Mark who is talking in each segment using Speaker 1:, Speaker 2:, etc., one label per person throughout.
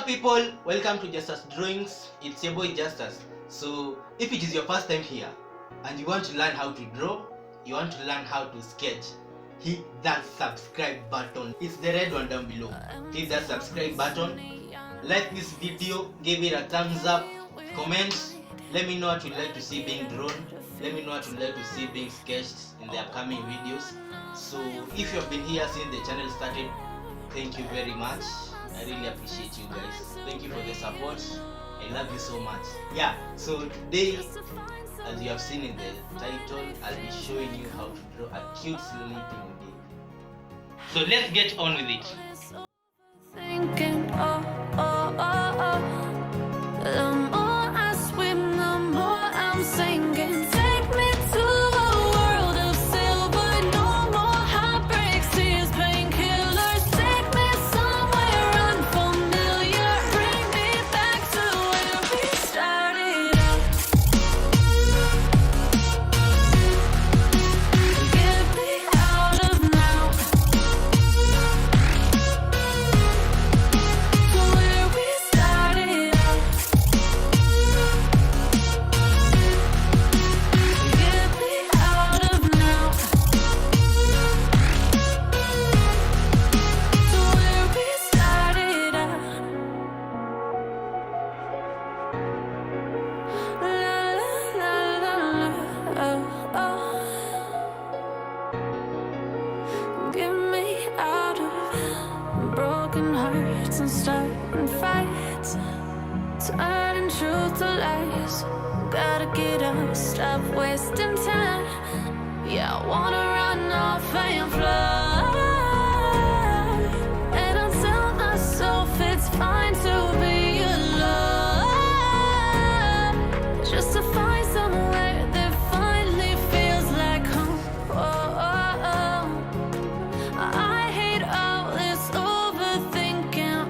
Speaker 1: people, welcome to Justus Drawings. It's your boy Justus. So if it is your first time here and you want to learn how to draw, you want to learn how to sketch, hit that subscribe button. It's the red one down below. Hit that subscribe button, like this video, give it a thumbs up, comment, let me know what you'd like to see being drawn, let me know what you'd like to see being sketched in the upcoming videos. So if you have been here since the channel started, thank you very much. I really appreciate you guys. Thank you for the support. I love you so much. Yeah, so today, as you have seen in the title, I'll be showing you how to draw a cute sleeping baby. So let's get on with it.
Speaker 2: Thinking, the more I swim, the more I'm sinking. Take me to a world of silver, no more heartbreaks, tears, painkillers. Take me somewhere unfamiliar, bring me back to where we started out. Get me out of now, to where we started out. Get me out of now, to where we started out. La la la la, Get me out of broken hearts and starting fights, turning truth to lies. Gotta get up, stop wasting time. Yeah, I wanna run off and fly. And I'll tell myself it's fine to be alone, just to find somewhere that finally feels like home. I hate all this overthinking.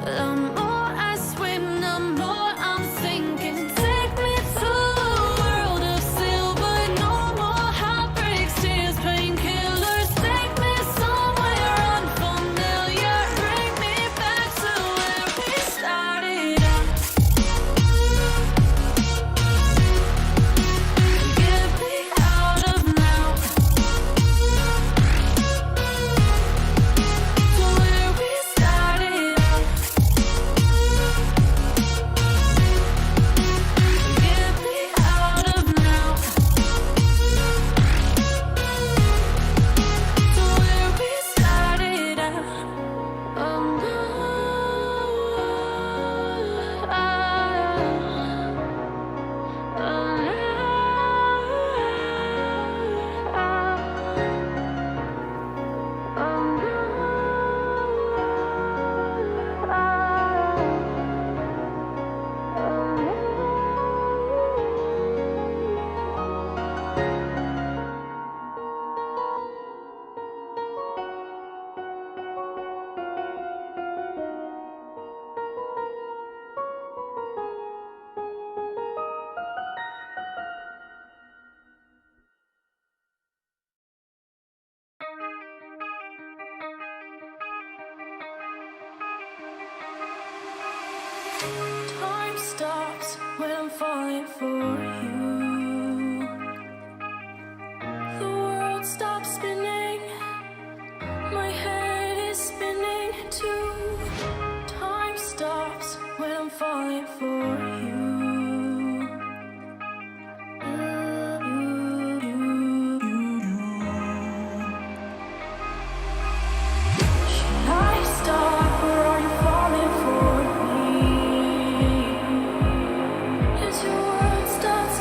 Speaker 2: The more I swim, the more I'm sinking. Take me to a world of silver, no more heartbreaks, tears, painkillers. Take me somewhere unfamiliar, bring me back to where we started out. Get me out of now, to where we started out. Get me out of now, to where we started out. Time stops when I'm falling for you. The world stops spinning, my head is spinning too. Time stops when I'm falling for you. Should I stop or are you falling for me? As your world starts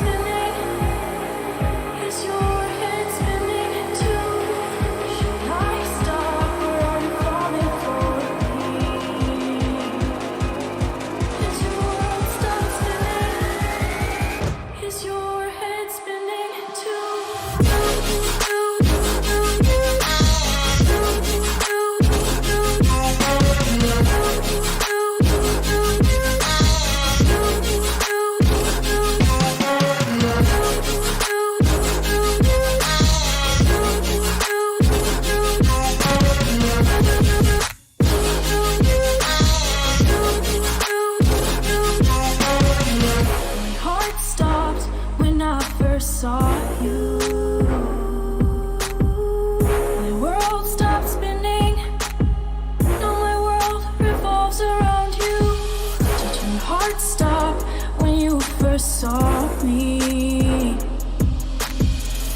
Speaker 2: saw me?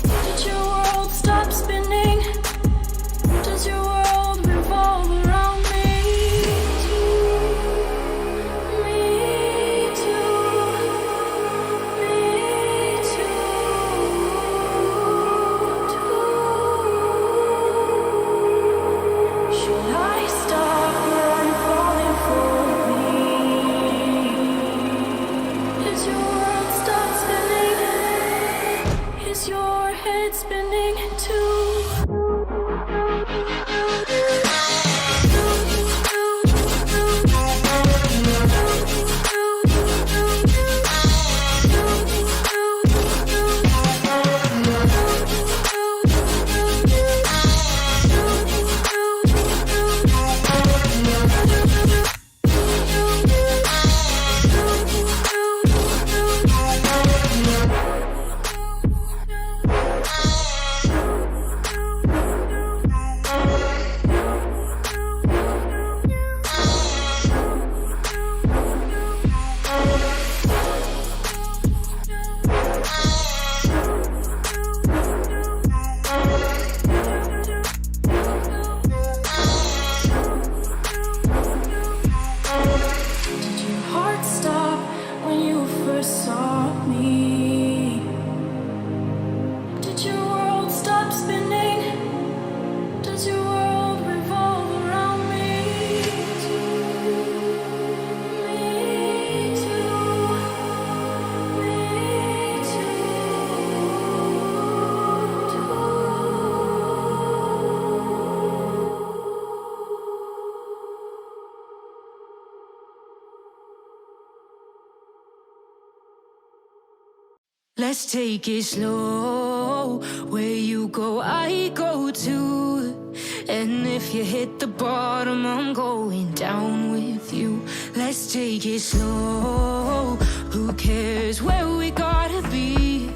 Speaker 2: Did your world stop spinning? Does your world revolve around me? Me too. Me too. Should I stop where I'm falling for me? Is your world stop spinning? Is your head spinning too? Did your heart stop when you first saw me? Did your world stop spinning? Does your world revolve around me? Me too. Me Let's take it slow. Where you go, I go too. And if you hit the bottom, I'm going down with you. Let's take it slow. Who cares where we gotta be?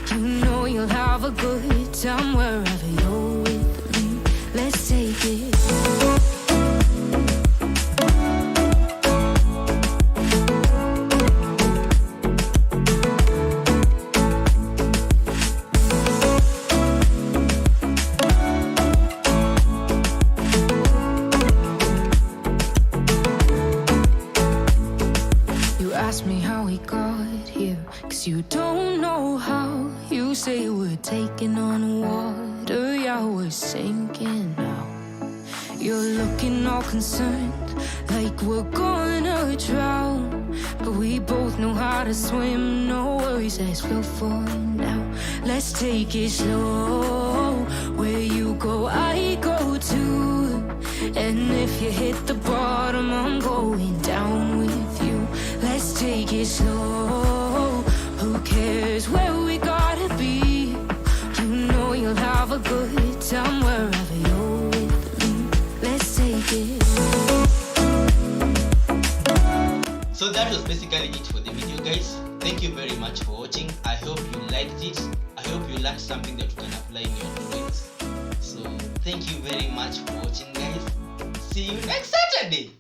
Speaker 2: You know you'll have a good time wherever you're with me. Let's take it. Ask me how we got here, 'cause you don't know how. You say we're taking on water, yeah, we're sinking now. You're looking all concerned, like we're gonna drown. But we both know how to swim, no worries, let's go for now. Let's take it slow. Where you go, I go too. And if you hit the bottom, I'm going down with you. Let's take it slow. Who cares where we gotta be? You know you'll have a good time wherever you're with me. Let's take it.
Speaker 1: So that was basically it for the video, guys. Thank you very much for watching. I hope you liked it. I hope you learned something that you can apply in your drawings. So thank you very much for watching, guys. See you next Saturday.